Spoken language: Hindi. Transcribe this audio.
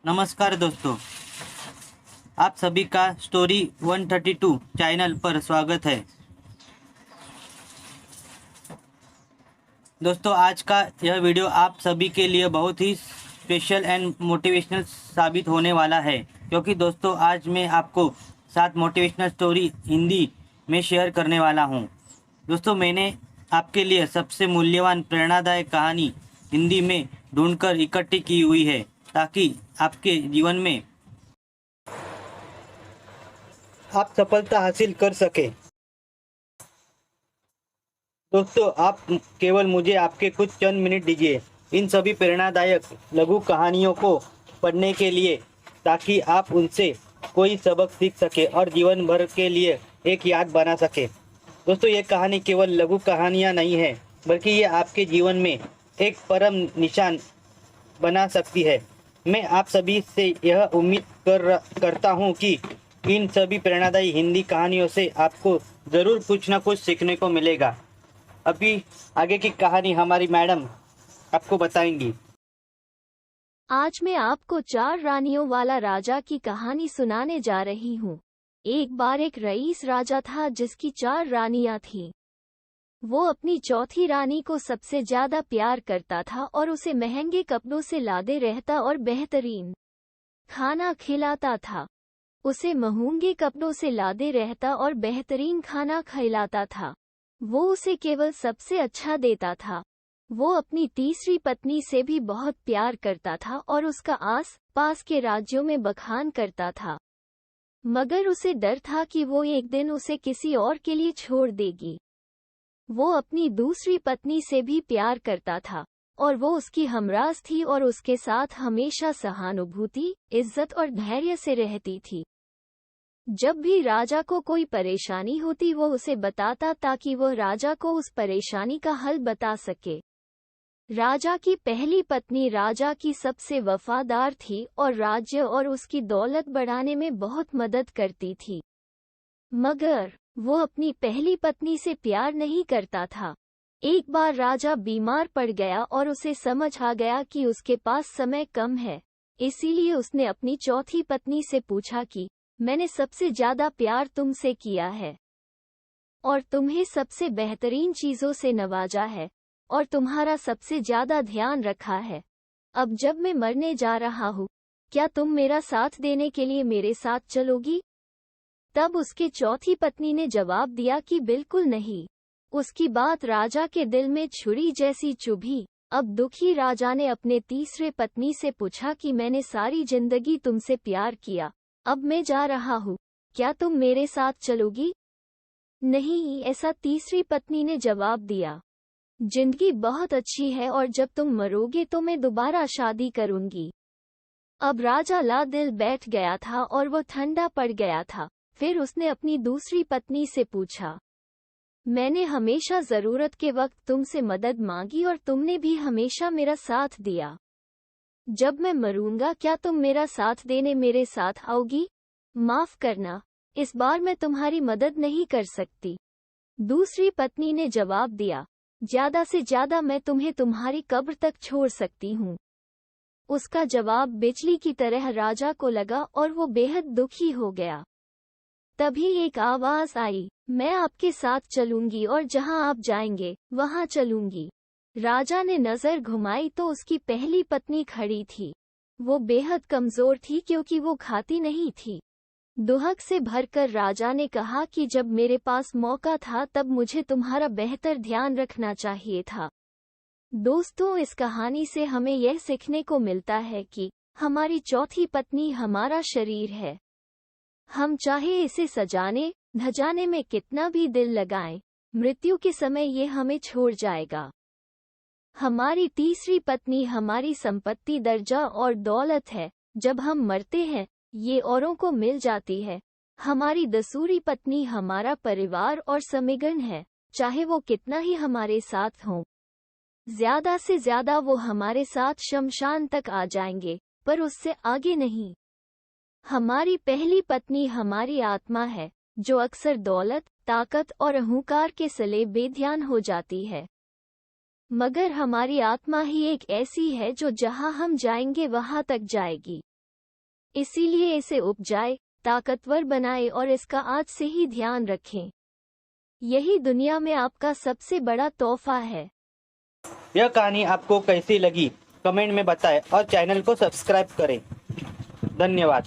नमस्कार दोस्तों, आप सभी का स्टोरी 132 चैनल पर स्वागत है। दोस्तों, आज का यह वीडियो आप सभी के लिए बहुत ही स्पेशल एंड मोटिवेशनल साबित होने वाला है, क्योंकि दोस्तों आज मैं आपको 7 मोटिवेशनल स्टोरी हिंदी में शेयर करने वाला हूं। दोस्तों, मैंने आपके लिए सबसे मूल्यवान प्रेरणादायक कहानी हिंदी में ढूंढकर इकट्ठी की हुई है, ताकि आपके जीवन में आप सफलता हासिल कर सके। दोस्तों, आप केवल मुझे आपके कुछ चंद मिनट दीजिए इन सभी प्रेरणादायक लघु कहानियों को पढ़ने के लिए, ताकि आप उनसे कोई सबक सीख सके और जीवन भर के लिए एक याद बना सके। दोस्तों, ये कहानी केवल लघु कहानियाँ नहीं है, बल्कि ये आपके जीवन में एक परम निशान बना सकती है। मैं आप सभी से यह उम्मीद करता हूँ कि इन सभी प्रेरणादायी हिंदी कहानियों से आपको ज़रूर कुछ ना कुछ सीखने को मिलेगा। अभी आगे की कहानी हमारी मैडम आपको बताएंगी। आज मैं आपको 4 रानियों वाला राजा की कहानी सुनाने जा रही हूँ। एक बार एक रईस राजा था जिसकी 4 रानियां थीं। वो अपनी चौथी रानी को सबसे ज्यादा प्यार करता था और उसे महंगे कपड़ों से लादे रहता और बेहतरीन खाना खिलाता था। उसे महंगे कपड़ों से लादे रहता और बेहतरीन खाना खिलाता था। वो उसे केवल सबसे अच्छा देता था। वो अपनी तीसरी पत्नी से भी बहुत प्यार करता था और उसका आस पास के राज्यों में बखान करता था, मगर उसे डर था कि वो एक दिन उसे किसी और के लिए छोड़ देगी। वो अपनी दूसरी पत्नी से भी प्यार करता था और वो उसकी हमराज थी और उसके साथ हमेशा सहानुभूति, इज्जत और धैर्य से रहती थी। जब भी राजा को कोई परेशानी होती वो उसे बताता ताकि वो राजा को उस परेशानी का हल बता सके। राजा की पहली पत्नी राजा की सबसे वफादार थी और राज्य और उसकी दौलत बढ़ाने में बहुत मदद करती थी, मगर वो अपनी पहली पत्नी से प्यार नहीं करता था। एक बार राजा बीमार पड़ गया और उसे समझ आ गया कि उसके पास समय कम है, इसीलिए उसने अपनी चौथी पत्नी से पूछा कि मैंने सबसे ज्यादा प्यार तुमसे किया है और तुम्हें सबसे बेहतरीन चीजों से नवाजा है और तुम्हारा सबसे ज्यादा ध्यान रखा है। अब जब मैं मरने जा रहा हूँ, क्या तुम मेरा साथ देने के लिए मेरे साथ चलोगी? तब उसके चौथी पत्नी ने जवाब दिया कि बिल्कुल नहीं। उसकी बात राजा के दिल में छुरी जैसी चुभी। अब दुखी राजा ने अपने तीसरे पत्नी से पूछा कि मैंने सारी जिंदगी तुमसे प्यार किया, अब मैं जा रहा हूँ, क्या तुम मेरे साथ चलोगी? नहीं, ऐसा तीसरी पत्नी ने जवाब दिया। जिंदगी बहुत अच्छी है और जब तुम मरोगे तो मैं दोबारा शादी करूंगी। अब राजा ला दिल बैठ गया था और वो ठंडा पड़ गया था। फिर उसने अपनी दूसरी पत्नी से पूछा, मैंने हमेशा जरूरत के वक्त तुमसे मदद मांगी और तुमने भी हमेशा मेरा साथ दिया। जब मैं मरूंगा क्या तुम मेरा साथ देने मेरे साथ आओगी? माफ करना, इस बार मैं तुम्हारी मदद नहीं कर सकती। दूसरी पत्नी ने जवाब दिया, ज्यादा से ज्यादा मैं तुम्हें तुम्हारी कब्र तक छोड़ सकती हूँ। उसका जवाब बिजली की तरह राजा को लगा और वो बेहद दुखी हो गया। तभी एक आवाज आई, मैं आपके साथ चलूंगी और जहां आप जाएंगे वहां चलूंगी। राजा ने नजर घुमाई तो उसकी पहली पत्नी खड़ी थी। वो बेहद कमजोर थी क्योंकि वो खाती नहीं थी। दुहक से भरकर राजा ने कहा कि जब मेरे पास मौका था तब मुझे तुम्हारा बेहतर ध्यान रखना चाहिए था। दोस्तों, इस कहानी से हमें यह सीखने को मिलता है कि हमारी चौथी पत्नी हमारा शरीर है। हम चाहे इसे सजाने धजाने में कितना भी दिल लगाएं, मृत्यु के समय ये हमें छोड़ जाएगा। हमारी तीसरी पत्नी हमारी संपत्ति, दर्जा और दौलत है। जब हम मरते हैं ये औरों को मिल जाती है। हमारी दूसरी पत्नी हमारा परिवार और समीकरण है, चाहे वो कितना ही हमारे साथ हो। ज्यादा से ज्यादा वो हमारे साथ शमशान तक आ जाएंगे, पर उससे आगे नहीं। हमारी पहली पत्नी हमारी आत्मा है, जो अक्सर दौलत, ताकत और अहंकार के सले बेध्यान हो जाती है। मगर हमारी आत्मा ही एक ऐसी है जो जहां हम जाएंगे वहां तक जाएगी। इसीलिए इसे उपजाए, ताकतवर बनाए और इसका आज से ही ध्यान रखें। यही दुनिया में आपका सबसे बड़ा तोहफा है। यह कहानी आपको कैसी लगी कमेंट में बताएं और चैनल को सब्सक्राइब करें। धन्यवाद।